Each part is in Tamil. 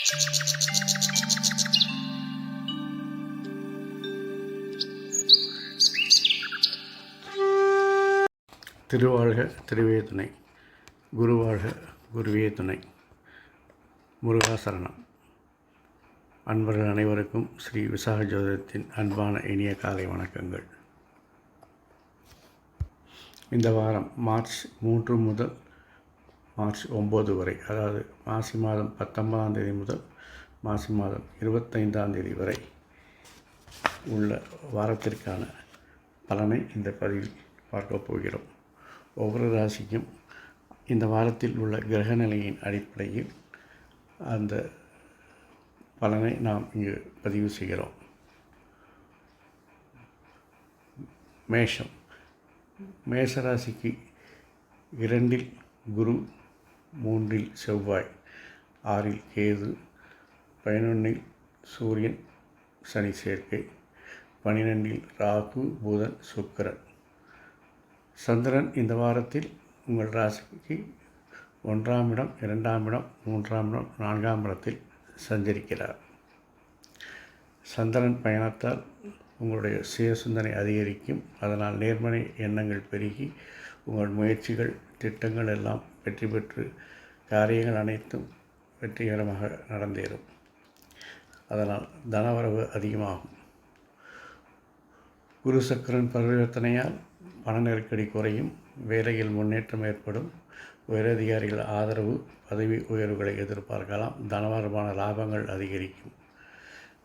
திருவாழ்க திருவே துணை, குருவாழ்க குருவே துணை. முருகாசரணம். அன்பர்கள் அனைவருக்கும் ஸ்ரீ விசாக ஜோதிடத்தின் அன்பான இனிய காலை வணக்கங்கள். இந்த வாரம் மார்ச் 3 முதல் மார்ச் 9 வரை, அதாவது மாசி மாதம் 19ஆம் தேதி முதல் மாசி மாதம் 25ஆம் தேதி வரை உள்ள வாரத்திற்கான பலனை இந்த பதிவில் பார்க்கப் போகிறோம். ஒவ்வொரு ராசிக்கும் இந்த வாரத்தில் உள்ள கிரகநிலையின் அடிப்படையில் அந்த பலனை நாம் இங்கு பதிவு செய்கிறோம். மேஷம். மேஷராசிக்கு 2இல் குரு, 3இல் செவ்வாய், 6இல் கேது, 11இல் சூரியன் சனி சேர்க்கை, 12இல் ராகு புதன் சுக்கிரன். சந்திரன் இந்த வாரத்தில் உங்கள் ராசிக்கு 1ஆம் இடம், 2ஆம் இடம், 3ஆம் இடம், 4ஆம் இடத்தில் சஞ்சரிக்கிறார். சந்திரன் பயணத்தால் உங்களுடைய சுய சிந்தனை அதிகரிக்கும். அதனால் நேர்மறை எண்ணங்கள் பெருகி உங்கள் முயற்சிகள், திட்டங்கள் எல்லாம் வெற்றி பெற்று காரியங்கள் அனைத்தும் வெற்றிகரமாக நடந்தேறும். அதனால் தனவரவு அதிகமாகும். குரு சக்கரன் பரிவர்த்தனையால் பண நெருக்கடி குறையும். வேலையில் முன்னேற்றம் ஏற்படும். உயரதிகாரிகள் ஆதரவு, பதவி உயர்வுகளை எதிர்பார்க்கலாம். தனவரமான லாபங்கள் அதிகரிக்கும்.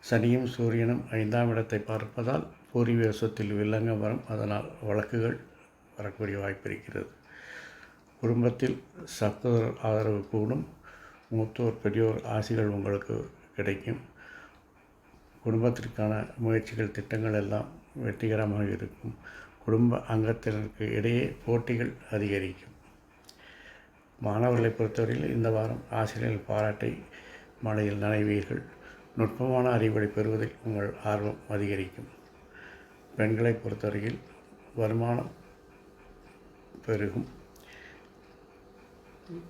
சனியும் சூரியனும் 5ஆம் இடத்தை பார்ப்பதால் பூர்வீக சொத்தில் வில்லங்கம் வரும். அதனால் வழக்குகள் வரக்கூடிய வாய்ப்பு இருக்கிறது. குடும்பத்தில் சகோதரர் ஆதரவு கூடும். மூத்தோர் பெரியோர் ஆசிகள் உங்களுக்கு கிடைக்கும். குடும்பத்திற்கான முயற்சிகள், திட்டங்கள் எல்லாம் வெற்றிகரமாக இருக்கும். குடும்ப அங்கத்தினருக்கு இடையே போட்டிகள் அதிகரிக்கும். மாணவர்களை பொறுத்தவரையில் இந்த வாரம் ஆசிரியர்கள் பாராட்டை மழையில் நனைவீர்கள். நுட்பமான அறிவுரை பெறுவதில் உங்கள் ஆர்வம் அதிகரிக்கும். பெண்களை பொறுத்தவரையில் வருமானம் பெருகும்.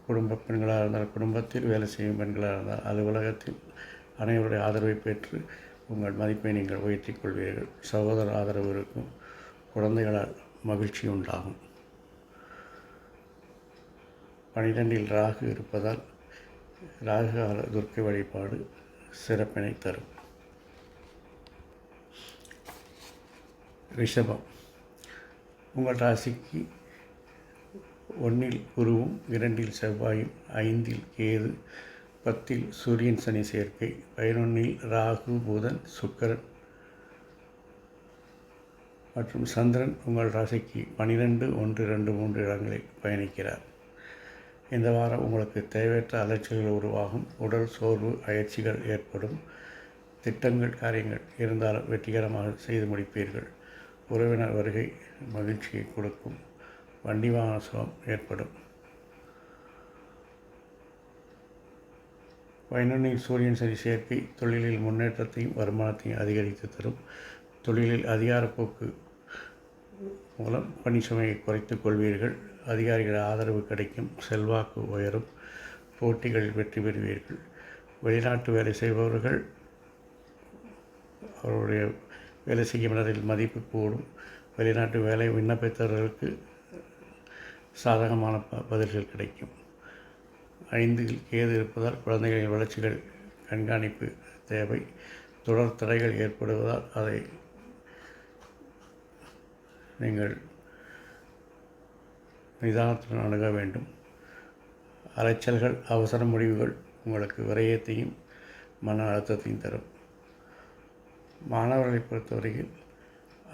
குடும்ப பெண்களாக இருந்தால், குடும்பத்தில் வேலை செய்யும் பெண்களாக இருந்தால் அலுவலகத்தில் அனைவருடைய ஆதரவை பெற்று உங்கள் மதிப்பை நீங்கள் உயர்த்திக் கொள்வீர்கள். சகோதர ஆதரவு இருக்கும். குழந்தைகளால் மகிழ்ச்சி உண்டாகும். 12இல் ராகு இருப்பதால் ராகு கால துர்க்கை வழிபாடு சிறப்பினை தரும். ரிஷபம். உங்கள் ராசிக்கு 1இல் குருவும், 2இல் செவ்வாயும், 5இல் கேது, 10இல் சூரியன் சனி சேர்க்கை, 11இல் ராகு புதன் சுக்கிரன் மற்றும் சந்திரன் உங்கள் ராசிக்கு 12, 1, 2, 3 இடங்களில் பயணிக்கிறார். இந்த வாரம் உங்களுக்கு தேவையற்ற அலைச்சல்கள் உருவாகும். உடல் சோர்வு, அயற்சிகள் ஏற்படும். திட்டங்கள், காரியங்கள் இருந்தாலும் வெற்றிகரமாக செய்து முடிப்பீர்கள். உறவினர் வருகை மகிழ்ச்சியை கொடுக்கும். வண்டி வாகன சுகம் ஏற்படும். 11இல் சூரியன் சனி சேர்க்கை தொழிலில் முன்னேற்றத்தையும் வருமானத்தையும் அதிகரித்து தரும். தொழிலில் அதிகாரப்போக்கு மூலம் பணி சுமையை குறைத்துக் கொள்வீர்கள். அதிகாரிகள் ஆதரவு கிடைக்கும். செல்வாக்கு உயரும். போட்டிகளில் வெற்றி பெறுவீர்கள். வெளிநாட்டு வேலை செய்பவர்கள் அவருடைய வேலை செய்யும் இடத்தில் மதிப்பு கூடும். வெளிநாட்டு வேலை விண்ணப்பித்தவர்களுக்கு சாதகமான பதில்கள் கிடைக்கும். 5இல் கேது இருப்பதால் குழந்தைகளின் வளர்ச்சிகள் கண்காணிப்பு தேவை. தொடர் தடைகள் ஏற்படுவதால் அதை நீங்கள் நிதானத்துடன் அணுக வேண்டும். அலைச்சல்கள், அவசர முடிவுகள் உங்களுக்கு விரயத்தையும் மன அழுத்தத்தையும் தரும். மாணவர்களை பொறுத்தவரையில்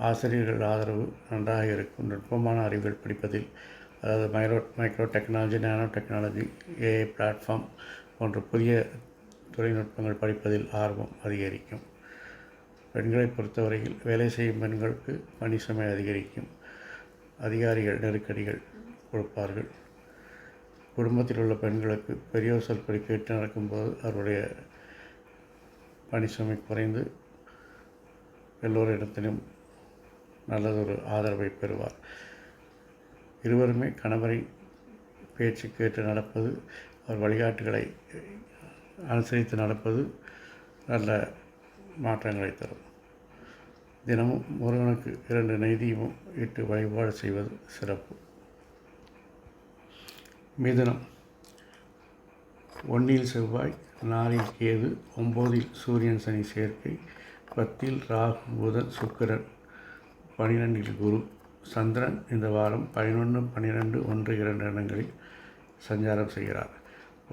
ஆசிரியர்கள் ஆதரவு நன்றாக இருக்கும். நுட்பமான அறிவுகள் படிப்பதில், அதாவது micro technology, nano technology, AI platform போன்ற புதிய தொழில்நுட்பங்கள் படிப்பதில் ஆர்வம் அதிகரிக்கும். பெண்களை பொறுத்தவரையில் வேலை செய்யும் பெண்களுக்கு பணி சுமை அதிகரிக்கும். அதிகாரிகள் நெருக்கடிகள் கொடுப்பார்கள். குடும்பத்தில் உள்ள பெண்களுக்கு பெரியோர் சொற்படி கேட்டு நடக்கும்போது அவருடைய பணி சுமை குறைந்து எல்லோரிடத்திலும் நல்லதொரு ஆதரவை பெறுவார். இருவருமே கணவரின் பேச்சு கேட்டு நடப்பது, அவர் வழிகாட்டுகளை அனுசரித்து நடப்பது நல்ல மாற்றங்களை தரும். தினமும் முருகனுக்கு 2 நெய் தீபம் இட்டு வழிபாடு செய்வது சிறப்பு. மிதுனம். 1 செவ்வாய், 4 கேது, 9 சூரியன் சனி சேர்க்கை, 10 ராகு புதன் சுக்கிரன், 12 குரு. சந்திரன் இந்த வாரம் 11, 12, 1, 2 இடங்களில் சஞ்சாரம் செய்கிறார்.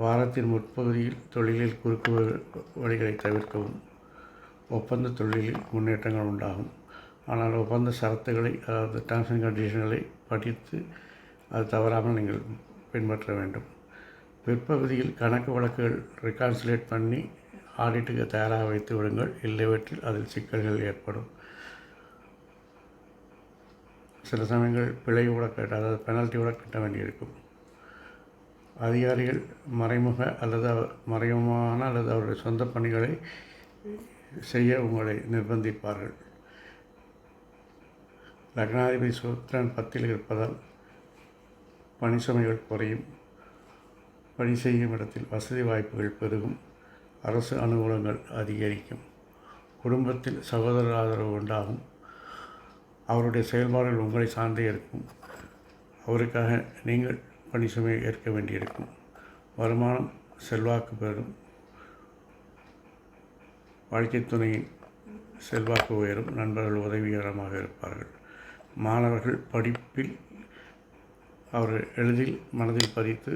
வாரத்தின் முற்பகுதியில் தொழிலில் குறுக்கு வழிகளை தவிர்க்கவும். ஒப்பந்த தொழிலில் முன்னேற்றங்கள் உண்டாகும். ஆனால் ஒப்பந்த சரத்துகளை, அதாவது டேர்ம்ஸ் அண்ட் கண்டிஷன்களை படித்து அது தவறாமல் நீங்கள் பின்பற்ற வேண்டும். பிற்பகுதியில் கணக்கு வழக்குகள் ரிகான்சிலேட் பண்ணி ஆடிட்டுக்கு தயாராக வைத்து விடுங்கள். இல்லைவற்றில் அதில் சிக்கல்கள் ஏற்படும். சில சமயங்கள் பிழை கூட அதாவது பெனல்ட்டி கூட கட்ட வேண்டியிருக்கும். அதிகாரிகள் மறைமுக அல்லது மறைமுகமான அல்லது அவருடைய சொந்த பணிகளை செய்ய உங்களை நிர்பந்திப்பார்கள். லக்னாதிபதி சுக்கிரன் 10 இருப்பதால் பணி சுமைகள் குறையும். பணி செய்யும் இடத்தில் வசதி வாய்ப்புகள் பெருகும். அரசு அனுகூலங்கள் அதிகரிக்கும். குடும்பத்தில் சகோதரர் ஆதரவு உண்டாகும். அவருடைய செயல்பாடுகள் உங்களை சார்ந்தே இருக்கும். அவருக்காக நீங்கள் பணி சுமையை ஏற்க வேண்டியிருக்கும். வருமானம் செல்வாக்கு பெறும். வாழ்க்கை துணையின் செல்வாக்கு உயரும். நண்பர்கள் உதவிகரமாக இருப்பார்கள். மாணவர்கள் படிப்பில் அவர்கள் எளிதில் மனதில் பதித்து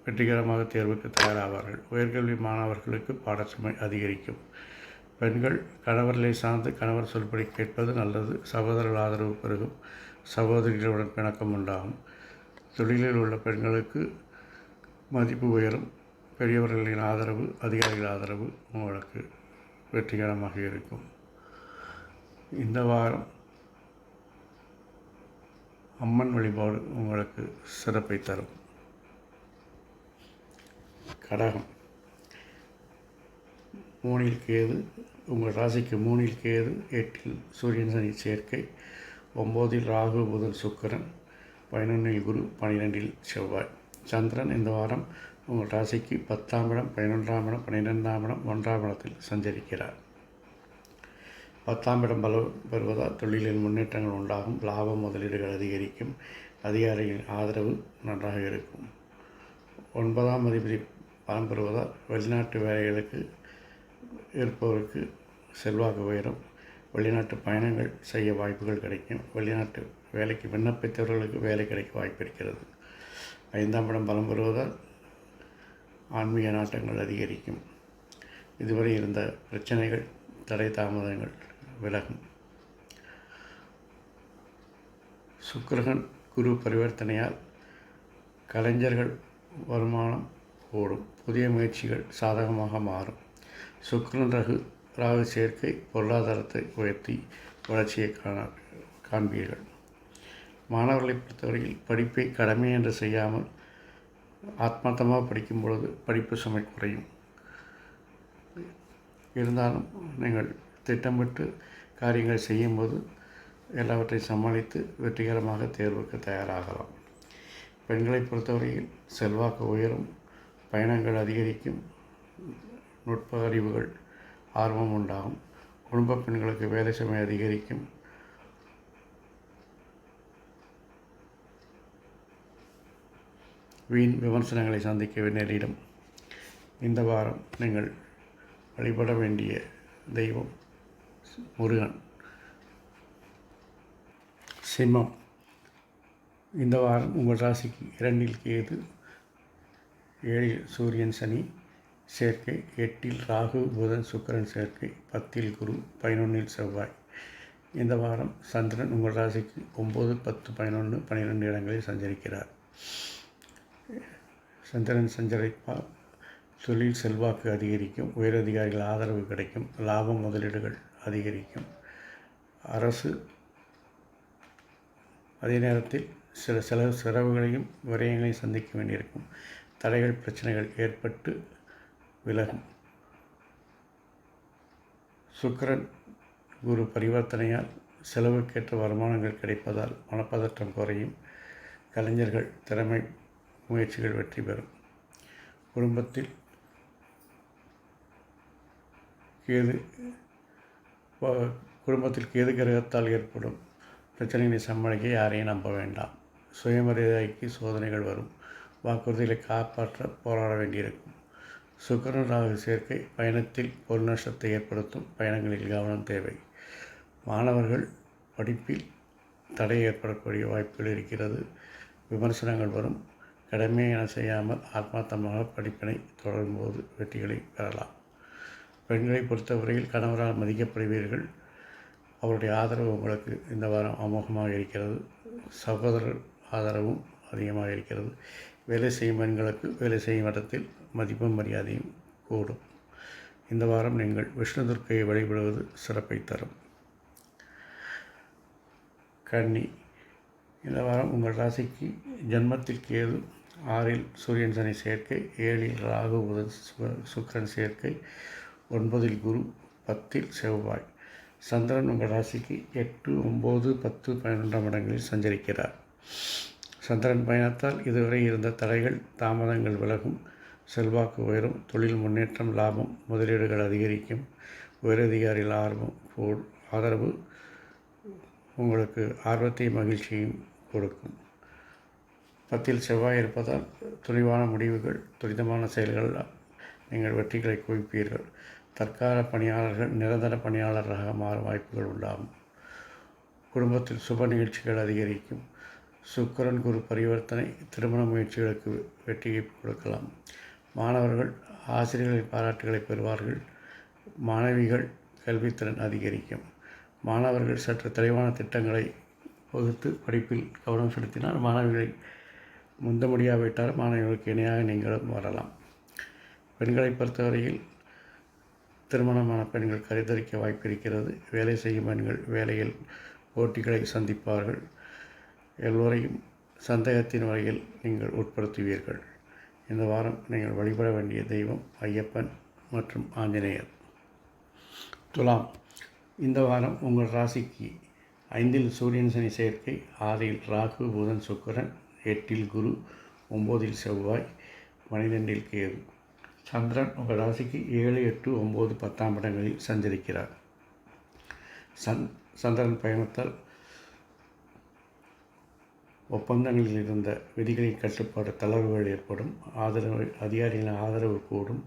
வெற்றிகரமாக தேர்வுக்கு தயாராவார்கள். உயர்கல்வி மாணவர்களுக்கு பாடச்சுமை அதிகரிக்கும். பெண்கள் கணவர்களை சார்ந்து கணவர் சொல்படி கேட்பது நல்லது. சகோதரர்கள் ஆதரவு பெருகும். சகோதரிகளுடன் பிணக்கம் உண்டாகும். தொழிலில் உள்ள பெண்களுக்கு மதிப்பு உயரும். பெரியவர்களின் ஆதரவு, அதிகாரிகள் ஆதரவு உங்களுக்கு வெற்றிகரமாக இருக்கும். இந்த வாரம் அம்மன் வழிபாடு உங்களுக்கு சிறப்பை தரும். கடகம். 3 கேது, உங்கள் ராசிக்கு 3 கேது, 8 சூரியன் சனி சேர்க்கை, 9 ராகு புதன் சுக்கிரன், 11 குரு, 12 செவ்வாய். சந்திரன் இந்த வாரம் உங்கள் ராசிக்கு 10ஆம் இடம், 11ஆம் இடம், 12ஆம் இடம், 1ஆம் இடத்தில் சஞ்சரிக்கிறார். 10ஆம் இடம் பலம் பெறுவதால் தொழிலில் முன்னேற்றங்கள் உண்டாகும். லாபம் முதலீடுகள் அதிகரிக்கும். அதிகாரிகளின் ஆதரவு நன்றாக இருக்கும். 9ஆம் அதிபதி பலம் பெறுவதால் வெளிநாட்டு வேலைகளுக்கு இருப்பவருக்கு செல்வாக்கு உயரும். வெளிநாட்டு பயணங்கள் செய்ய வாய்ப்புகள் கிடைக்கும். வெளிநாட்டு வேலைக்கு விண்ணப்பித்தவர்களுக்கு வேலை கிடைக்க வாய்ப்பு இருக்கிறது. 5ஆம் இடம் பலம் பெறுவதால் ஆன்மீக நாட்டங்கள் அதிகரிக்கும். இதுவரை இருந்த பிரச்சனைகள், தடை தாமதங்கள் விலகும். சுக்கிரன் குரு பரிவர்த்தனையால் கலைஞர்கள் வருமானம் கூடும். புதிய முயற்சிகள் சாதகமாக மாறும். சுக்கிரன் ராகு சேர்க்கை பொருளாதாரத்தை உயர்த்தி வளர்ச்சியை காண்பீர்கள். மாணவர்களை பொறுத்தவரையில் படிப்பை கடமை என்று செய்யாமல் ஆத்மார்த்தமாக படிக்கும் பொழுது படிப்பு சுமை குறையும். இருந்தாலும் நீங்கள் திட்டமிட்டு காரியங்களை செய்யும்போது எல்லாவற்றையும் சமாளித்து வெற்றிகரமாக தேர்வுக்கு தயாராகலாம். பெண்களை பொறுத்தவரையில் செல்வாக்கு உயரும். பயணங்கள் அதிகரிக்கும். நுட்ப அறிவுகள் ஆர்வம் உண்டாகும். குடும்ப பெண்களுக்கு வேலை சுமை அதிகரிக்கும். வீண் விமர்சனங்களை சந்திக்க நேரிடும். இந்த வாரம் நீங்கள் வழிபட வேண்டிய தெய்வம் முருகன். சிம்மம். இந்த வாரம் உங்கள் ராசிக்கு 2 கேது, 7 சூரியன் சனி சேர்க்கை, 8 ராகு புதன் சுக்கிரன் சேர்க்கை, 10 குரு, 11 செவ்வாய். இந்த வாரம் சந்திரன் உங்கள் ராசிக்கு 9, 10, 11, 12 இடங்களில் சஞ்சரிக்கிறார். சந்திரன் சஞ்சரிப்பால் தொழில் செல்வாக்கு அதிகரிக்கும். உயரதிகாரிகள் ஆதரவு கிடைக்கும். லாபம் முதலீடுகள் அதிகரிக்கும். அரசு அதே நேரத்தில் சில செலவுகளையும் விரயங்களையும் சந்திக்க வேண்டியிருக்கும். தடைகள், பிரச்சனைகள் ஏற்பட்டு விலகும். சுக்கிரன் குரு பரிவர்த்தனையால் செலவுக்கேற்ற வருமானங்கள் கிடைப்பதால் மனப்பதற்றம் குறையும். கலைஞர்கள் திறமை முயற்சிகள் வெற்றி பெறும். குடும்பத்தில் கேது குடும்பத்தில் கேது கிரகத்தால் ஏற்படும் பிரச்சனைகளை சமாளிக்க யாரையும் நம்ப வேண்டாம். சுயமரியாதைக்கு சோதனைகள் வரும். வாக்குறுதிகளை காப்பாற்ற போராட வேண்டியிருக்கும். சுக்கிரன் ராகு சேர்க்கை பயணத்தில் பொருள் நஷ்டத்தை ஏற்படுத்தும். பயணங்களில் கவனம் தேவை. மாணவர்கள் படிப்பில் தடை ஏற்படக்கூடிய வாய்ப்புகள் இருக்கிறது. விமர்சனங்கள் வரும். கடமையை என செய்யாமல் ஆத்மார்த்தமாக படிப்பினை தொடரும்போது வெற்றிகளை பெறலாம். பெண்களை பொறுத்தவரையில் கணவரால் மதிக்கப்படுவீர்கள். அவருடைய ஆதரவு உங்களுக்கு இந்த வாரம் அமோகமாக இருக்கிறது. சகோதரர் ஆதரவும் அதிகமாக இருக்கிறது. வேலை செய்யும் பெண்களுக்கு வேலை செய்யும் இடத்தில் மதிப்பும் மரியாதையும் கூடும். இந்த வாரம் நீங்கள் விஷ்ணு துர்க்கையை வழிபடுவது சிறப்பை தரும். கன்னி, இந்த வாரம் உங்கள் ராசிக்கு ஜன்மத்தில் கேது, 6இல் சூரியன் சனி சேர்க்கை, 7இல் ராகு புதன் சுக்கிரன் சேர்க்கை, 9இல் குரு, 10இல் செவ்வாய். சந்திரன் உங்கள் ராசிக்கு 8, 9, 10, 11ஆம் இடங்களில் சஞ்சரிக்கிறார். சந்திரன் பயணத்தால் இதுவரை இருந்த தடைகள் தாமதங்கள் விலகும். செல்வாக்கு உயரும். தொழில் முன்னேற்றம், லாபம், முதலீடுகள் அதிகரிக்கும். உயரதிகாரிகள் ஆதரவு உங்களுக்கு ஆர்வத்தையும் மகிழ்ச்சியையும் கொடுக்கும். 10இல் செவ்வாய் இருப்பதால் துணிவான முடிவுகள், துரிதமான செயல்கள் நீங்கள் வெற்றிகளை குவிப்பீர்கள். தற்கால பணியாளர்கள் நிரந்தர பணியாளராக மாறும் வாய்ப்புகள் உண்டாகும். குடும்பத்தில் சுப நிகழ்ச்சிகள் அதிகரிக்கும். சுக்கிரன் குரு பரிவர்த்தனை திருமண முயற்சிகளுக்கு வெற்றியை கொடுக்கலாம். மாணவர்கள் ஆசிரியர்களின் பாராட்டுகளை பெறுவார்கள். மாணவிகள் கல்வித்திறன் அதிகரிக்கும். மாணவர்கள் சற்று தெளிவான திட்டங்களை வகுத்து படிப்பில் கவனம் செலுத்தினால் மாணவிகளை முந்த முடியாவிட்டால் மாணவிகளுக்கு இணையாக நீங்களும் வரலாம். பெண்களை பொறுத்தவரையில் திருமணமான பெண்கள் கருத்தரிக்க வாய்ப்பிருக்கிறது. வேலை செய்யும் பெண்கள் வேலையில் போட்டிகளை சந்திப்பார்கள். எல்லோரையும் சந்தேகத்தின் வகையில் நீங்கள் உட்படுத்துவீர்கள். இந்த வாரம் நீங்கள் வழிபட வேண்டிய தெய்வம் ஐயப்பன் மற்றும் ஆஞ்சநேயர். துலாம், இந்த வாரம் உங்கள் ராசிக்கு 5இல் சூரியன் சனி சேர்க்கை, 6இல் ராகு புதன் சுக்கிரன், 8இல் குரு, 9இல் செவ்வாய், 12இல் கேது. சந்திரன் உங்கள் ராசிக்கு 7, 8, 9, 10ஆம் இடங்களில் சஞ்சரிக்கிறார். சந்திரன் பயணத்தால் ஒப்பந்தங்களில் இருந்த விதிகளின் கட்டுப்பாடு தளர்வுகள் ஏற்படும். அதிகாரிகளின் ஆதரவு கூடும்.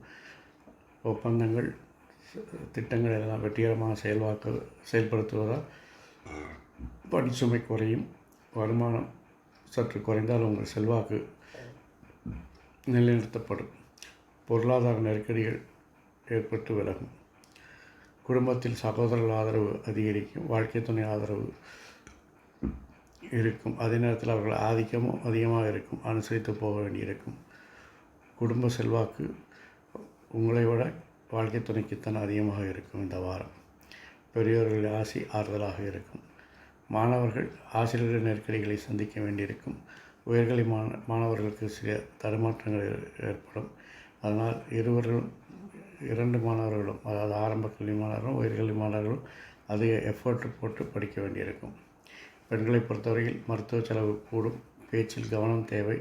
ஒப்பந்தங்கள், திட்டங்கள் எல்லாம் வெற்றிகரமாக செயல்படுத்துவதால் பணிச்சுமை குறையும். வருமானம் சற்று குறைந்தால் உங்கள் செல்வாக்கு நிலைநிறுத்தப்படும். பொருளாதார நெருக்கடிகள் ஏற்பட்டு விலகும். குடும்பத்தில் சகோதரர்கள் ஆதரவு அதிகரிக்கும். வாழ்க்கை துணை ஆதரவு இருக்கும். அதே நேரத்தில் அவர்கள் ஆதிக்கமும் அதிகமாக இருக்கும். அனுசரித்து போக வேண்டியிருக்கும். குடும்ப செல்வாக்கு உங்களை விட வாழ்க்கை துணைக்குத்தான் அதிகமாக இருக்கும். இந்த வாரம் பெரியோர்கள் ஆசி ஆறுதலாக இருக்கும். மாணவர்கள் ஆசிரியர்கள் நெருக்கடிகளை சந்திக்க வேண்டியிருக்கும். உயர்கல்வி மாணவர்களுக்கு சில தடுமாற்றங்கள் ஏற்படும். அதனால் இரண்டு மாணவர்களும், அதாவது ஆரம்ப கல்வி மாணவர்களும் உயர்கல்வி மாணவர்களும் அதிக எஃபர்ட் போட்டு படிக்க வேண்டியிருக்கும். பெண்களை பொறுத்தவரையில் மருத்துவ செலவு கூடும். பேச்சில் கவனம் தேவை.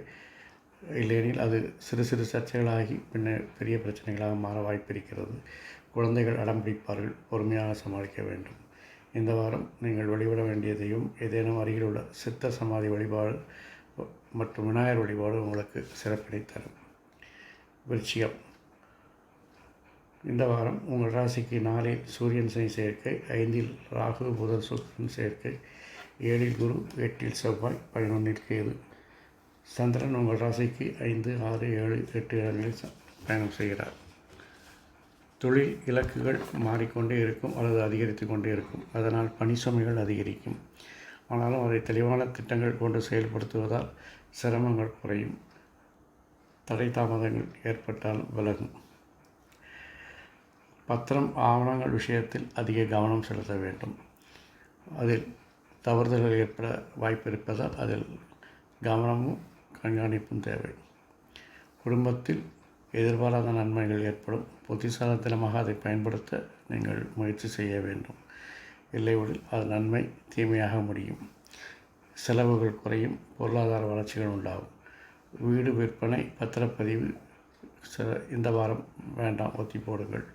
இல்லையெனில் அது சிறு சிறு சர்ச்சைகளாகி பின்னர் பெரிய பிரச்சனைகளாக மாற வாய்ப்பிருக்கிறது. குழந்தைகள் அடம்பிடிப்பார்கள். பொறுமையாக சமாளிக்க வேண்டும். இந்த வாரம் நீங்கள் வழிபட வேண்டியதையும் ஏதேனும் அருகில் உள்ள சித்தர் சமாதி வழிபாடு மற்றும் விநாயகர் வழிபாடு உங்களுக்கு சிறப்பினை தரும். விருச்சிகம், இந்த வாரம் உங்கள் ராசிக்கு 4இல் சூரியன் சனி சேர்க்கை, 5இல் ராகு புதன் சுக்கிரன் சேர்க்கை, 7இல் குரு, 8இல் செவ்வாய், 11இல் கேது. சந்திரன் உங்கள் ராசிக்கு 5, 6, 7, 8 இடங்களில் பயணம் செய்கிறார். தொழில் இலக்குகள் மாறிக்கொண்டே இருக்கும் அல்லது அதிகரித்து கொண்டே இருக்கும். அதனால் பணி சுமைகள் அதிகரிக்கும். ஆனாலும் அதை தெளிவான திட்டங்கள் கொண்டு செயல்படுத்துவதால் சிரமங்கள் குறையும். தடை தாமதங்கள் ஏற்பட்டாலும் விலகும். பத்திரம் ஆவணங்கள் விஷயத்தில் அதிக கவனம் செலுத்த வேண்டும். அதில் தவறுதல்கள் ஏற்பட வாய்ப்பு இருப்பதால் அதில் கவனமும் கண்காணிப்பும் தேவை. குடும்பத்தில் எதிர்பாராத நன்மைகள் ஏற்படும். புத்திசாலித்தனமாக அதை பயன்படுத்த நீங்கள் முயற்சி செய்ய வேண்டும். இல்லையெனில் அது நன்மை தீமையாக முடியும். செலவுகள் குறையும். பொருளாதார வளர்ச்சிகள் உண்டாகும். வீடு விற்பனை, பத்திரப்பதிவு, இந்த வாரம் வேண்டாம், ஒத்தி போடுங்கள்.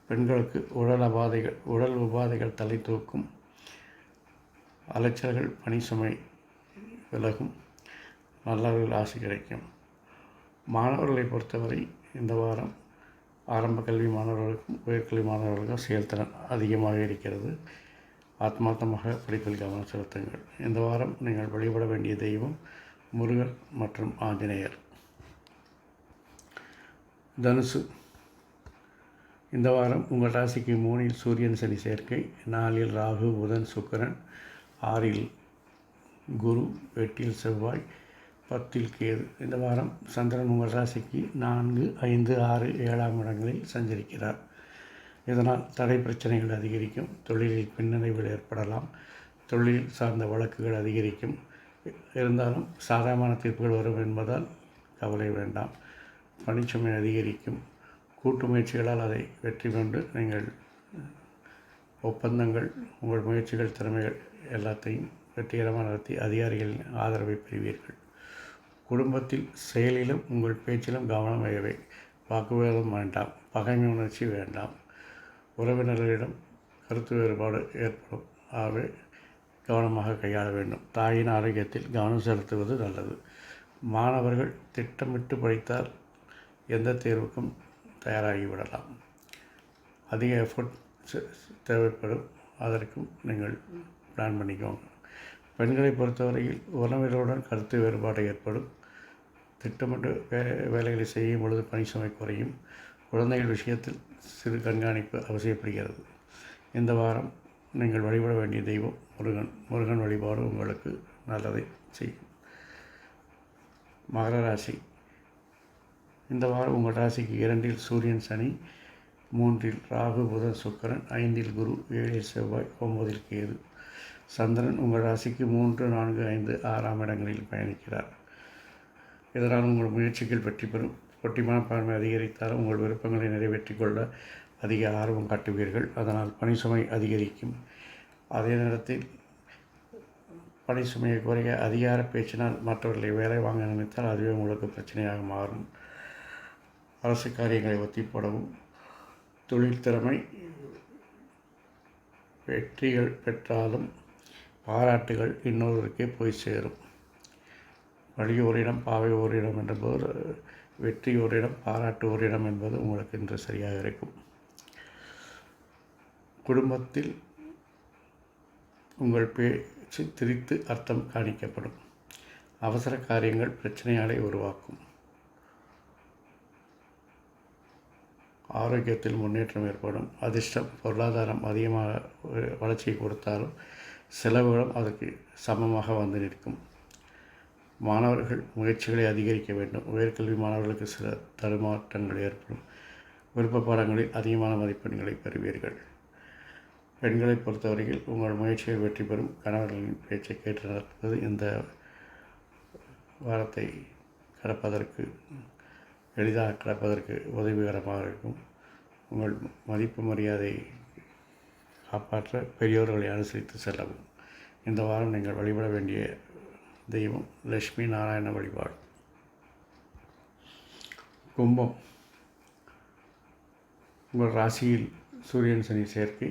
பெண்களுக்கு உடல் உபாதைகள் தலை தூக்கும், அலைச்சல்கள் பணி சுமை விலகும், நல்லவர்கள் ஆசை கிடைக்கும். மாணவர்களை பொறுத்தவரை இந்த வாரம் ஆரம்ப கல்வி மாணவர்களுக்கும் உயர்கல்வி மாணவர்களுக்கும் செயல்திறன் அதிகமாக இருக்கிறது. ஆத்மார்த்தமாக படிப்பில் கவனம் செலுத்துங்கள். இந்த வாரம் நீங்கள் வழிபட வேண்டிய தெய்வம் முருகன் மற்றும் ஆஞ்சநேயர். தனுசு. இந்த வாரம் உங்கள் ராசிக்கு 3இல் சூரியன் சனி சேர்க்கை, 4இல் ராகு புதன் சுக்கிரன், 6இல் குரு, 8இல் செவ்வாய், 10இல் கேது. இந்த வாரம் சந்திரன் உங்கள் ராசிக்கு 4, 5, 6, 7ஆம் இடங்களில் சஞ்சரிக்கிறார். இதனால் தடை பிரச்சனைகள் அதிகரிக்கும், தொழிலில் பின்னடைவுகள் ஏற்படலாம், தொழில் சார்ந்த வழக்குகள் அதிகரிக்கும். இருந்தாலும் சாதகமான தீர்ப்புகள் வரும் என்பதால் கவலை வேண்டாம். பணிச்சுமை அதிகரிக்கும். கூட்டு முயற்சிகளால் அதை வெற்றி கொண்டு நீங்கள் ஒப்பந்தங்கள், உங்கள் முயற்சிகள், திறமைகள் எல்லாத்தையும் வெற்றிகரமாக நடத்தி அதிகாரிகளின் ஆதரவை பெறுவீர்கள். குடும்பத்தில் செயலிலும் உங்கள் பேச்சிலும் கவனம் தேவை. வாக்குவாதம் வேண்டாம், பகைமை உணர்ச்சி வேண்டாம். உறவினர்களிடம் கருத்து வேறுபாடு ஏற்படும், ஆகவே கவனமாக கையாள வேண்டும். தாயின் ஆரோக்கியத்தில் கவனம் செலுத்துவது நல்லது. மாணவர்கள் திட்டமிட்டு படித்தால் எந்த தேர்வுக்கும் தயாராகிவிடலாம். அதிக எஃபர்ட் தேவைப்படும், அதற்கும் நீங்கள் பிளான் பண்ணிக்கோங்க. பெண்களை பொறுத்தவரையில் உறவினருடன் கருத்து வேறுபாடு ஏற்படும். திட்டமிட்டு வேலைகளை செய்யும் பொழுது பணி சுமை குறையும். குழந்தைகள் விஷயத்தில் சிறு கண்காணிப்பு அவசியப்படுகிறது. இந்த வாரம் நீங்கள் வழிபட வேண்டிய தெய்வம் முருகன் வழிபாடு உங்களுக்கு நல்லதை செய்யும். மகர ராசி. இந்த வாரம் உங்கள் ராசிக்கு 2இல் சூரியன் சனி, 3இல் ராகு புதன் சுக்கிரன், 5இல் குரு, 7இல் செவ்வாய், 9இல் கேது. சந்திரன் உங்கள் ராசிக்கு 3, 4, 5, 6ஆம் இடங்களில் பயணிக்கிறார். இதனால் உங்கள் முயற்சிகள் வெற்றி பெறும். போட்டி மனப்பான்மை அதிகரித்தாலும் உங்கள் விருப்பங்களை நிறைவேற்றிக் கொள்ள அதிக ஆர்வம் காட்டுவீர்கள். அதனால் பணி சுமை அதிகரிக்கும். அதே நேரத்தில் பணி சுமையை குறைய அதிகார பேச்சினால் மற்றவர்களை வேலை வாங்க நினைத்தால் அதுவே உங்களுக்கு பிரச்சனையாக மாறும். அரசு காரியங்களை ஒத்தி போடவும். தொழில் திறமை வெற்றிகள் பெற்றாலும் பாராட்டுகள் இன்னொருவருக்கே போய் சேரும். வழி ஓரிடம் பாவை ஓரிடம் என்பது வெற்றி ஓரிடம் பாராட்டு ஓரிடம் என்பது உங்களுக்கு இன்று சரியாக இருக்கும். குடும்பத்தில் உங்கள் பேச்சு திரித்து அர்த்தம் காணிக்கப்படும். அவசர காரியங்கள் பிரச்சனைகளை உருவாக்கும். ஆரோக்கியத்தில் முன்னேற்றம் ஏற்படும். அதிர்ஷ்டம் பொருளாதாரம் அதிகமாக வளர்ச்சியை கொடுத்தாலும் செலவுகளும் அதற்கு சமமாக வந்து நிற்கும். மாணவர்கள் முயற்சிகளை அதிகரிக்க வேண்டும். உயர்கல்வி மாணவர்களுக்கு சில தடுமாற்றங்கள் ஏற்படும். விருப்ப பாடங்களில் அதிகமான மதிப்பெண்களை பெறுவீர்கள். பெண்களை பொறுத்தவரையில் உங்கள் முயற்சிகள் வெற்றி பெறும். கணவர்களின் பேச்சை கேட்டு நடப்பது இந்த வாரத்தை எளிதாக கடப்பதற்கு உதவிகரமாக இருக்கும். உங்கள் மதிப்பு மரியாதை காப்பாற்ற பெரியோர்களை அனுசரித்து செல்லவும். இந்த வாரம் நீங்கள் வழிபட வேண்டிய தெய்வம் லட்சுமி நாராயண வழிபாடு. கும்பம். உங்கள் ராசியில் சூரியன் சனி சேர்க்கை,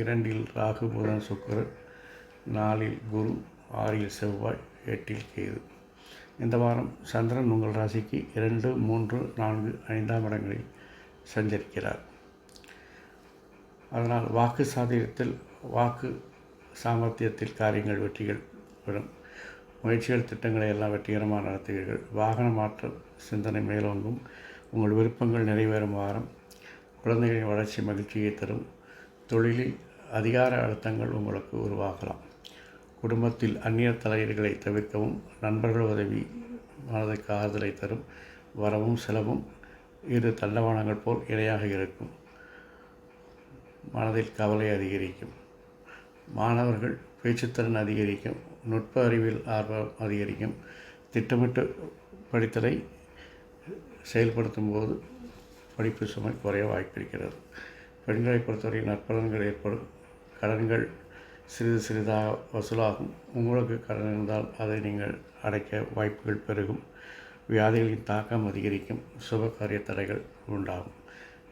2இல் ராகு புதன் சுக்கிரன், 4இல் குரு, 6இல் செவ்வாய், 8இல் கேது. இந்த வாரம் சந்திரன் உங்கள் ராசிக்கு 2, 3, 4, 5ஆம் இடங்களில் சஞ்சரிக்கிறார். அதனால் வாக்கு சாமர்த்தியத்தில் காரியங்கள் வெற்றிகள் பெறும். முயற்சிகள் திட்டங்களை எல்லாம் வெற்றிகரமாக நடத்துவீர்கள். வாகன மாற்றம் சிந்தனை மேலோங்கும். உங்கள் விருப்பங்கள் நிறைவேறும் வாரம். குழந்தைகளின் வளர்ச்சி மகிழ்ச்சியை தரும். தொழிலில் அதிகார அழுத்தங்கள் உங்களுக்கு உருவாகலாம். குடும்பத்தில் அந்நியர் தலையீடுகளை தவிர்க்கவும். நண்பர்கள் உதவி மனதுக்கு ஆறுதலை தரும். வரவும் செலவும் இரு தண்டவாளங்கள் போல் இணையாக இருக்கும். மனதில் கவலை அதிகரிக்கும். மாணவர்கள் பேச்சுத்திறன் அதிகரிக்கும். நுட்ப அறிவில் ஆர்வம் அதிகரிக்கும். திட்டமிட்டு படித்தலை செயல்படுத்தும் போது படிப்பு சுமை குறைய வாய்ப்பிருக்கிறது. பெண்களை பொறுத்தவரை நற்பலன்கள் ஏற்படும். கடன்கள் சிறிதாக வசூலாகும். உங்களுக்கு கடன் இருந்தால் அதை நீங்கள் அடைக்க வாய்ப்புகள் பெருகும். வியாதிகளின் தாக்கம் அதிகரிக்கும், சுபகாரிய தடைகள் உண்டாகும்.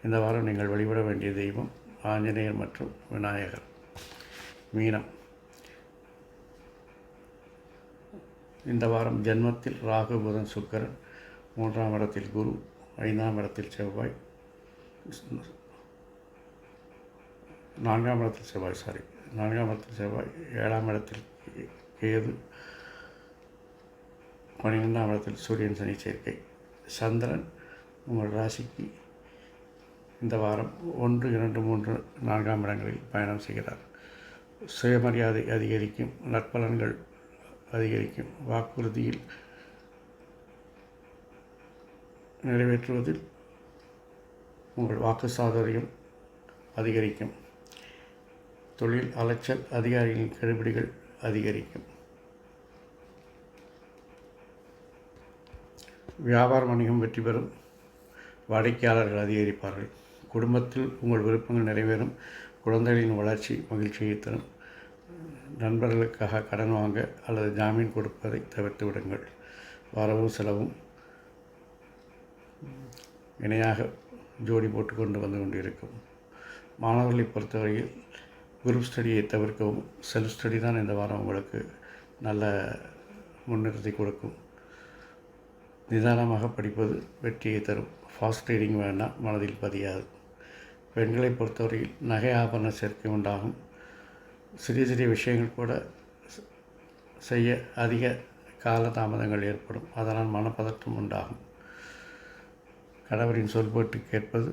இந்த வாரம் நீங்கள் வழிபட வேண்டிய தெய்வம் ஆஞ்சநேயர் மற்றும் விநாயகர். மீனம். இந்த வாரம் ஜென்மத்தில் ராகு, புதன், சுக்கிரன், 3ஆம் இடத்தில் குரு, 5ஆம் இடத்தில் செவ்வாய், 4ஆம் இடத்தில் செவ்வாய், 7ஆம் இடத்தில் கேது, 12ஆம் இடத்தில் சூரியன் சனி சேர்க்கை. சந்திரன் உங்கள் ராசிக்கு இந்த வாரம் 1, 2, 3, 4ஆம் இடங்களில் பயணம் செய்கிறார். சுயமரியாதை அதிகரிக்கும், நற்பலன்கள் அதிகரிக்கும், வாக்குறுதியில் நிறைவேற்றுவதில் உங்கள் வாக்கு சாதுரியம் அதிகரிக்கும். தொழில் அலைச்சல், அதிகாரிகளின் கெடுபிடிகள் அதிகரிக்கும். வியாபார வணிகம் வெற்றி பெறும், வாடிக்கையாளர்கள் அதிகரிப்பார்கள். குடும்பத்தில் உங்கள் விருப்பங்கள் நிறைவேறும், குழந்தைகளின் வளர்ச்சி மகிழ்ச்சியை தரும். நண்பர்களுக்காக கடன் வாங்க அல்லது ஜாமீன் கொடுப்பதை தவிர்த்து விடுங்கள். வரவும் செலவும் இணையாக ஜோடி போட்டு கொண்டு வந்து கொண்டிருக்கும். மாணவர்களை பொறுத்தவரையில் குரூப் ஸ்டடியை தவிர்க்கவும். செல்ஃப் ஸ்டடி தான் இந்த வாரம் உங்களுக்கு நல்ல முன்னேற்றத்தை கொடுக்கும். நிதானமாக படிப்பது வெற்றியை தரும். ஃபாஸ்ட் ரீடிங் வேண்டாம், மனதில் பதியாது. பெண்களை பொறுத்தவரையில் நகை ஆபரண சேர்க்கை உண்டாகும். சிறிய சிறிய விஷயங்கள் கூட செய்ய அதிக கால தாமதங்கள் ஏற்படும், அதனால் மனப்பதற்றம் உண்டாகும். கணவரின் சொல்பட்டு கேட்பது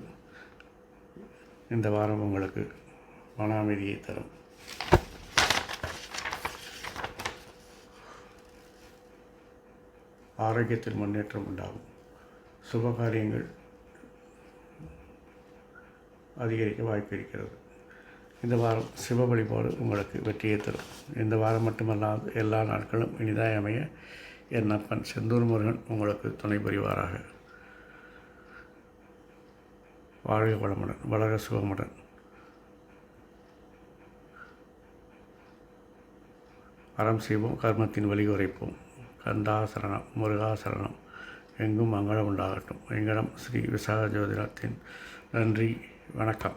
இந்த வாரம் உங்களுக்கு மன அமைதியை தரும். ஆரோக்கியத்தில் முன்னேற்றம் உண்டாகும். சுபகாரியங்கள் அதிகரிக்க வாய்ப்பு இருக்கிறது. இந்த வாரம் சிவ வழிபாடு உங்களுக்கு வெற்றியை தரும். இந்த வாரம் மட்டுமல்லாது எல்லா நாட்களும் இனிதாய் அமைய என் அப்பன் செந்தூர் முருகன் உங்களுக்கு துணை புரிவாராக. வாழ்க வளமுடன், வளர சுகமுடன். அறம் செய்வோம், கர்மத்தின் வழி உரைப்போம். கந்தா சரணம், முருகா சரணம். எங்கும் மங்களம் உண்டாகட்டும். எங்களிடம் ஸ்ரீ விசாக ஜோதிடத்தின் நன்றி, வணக்கம்.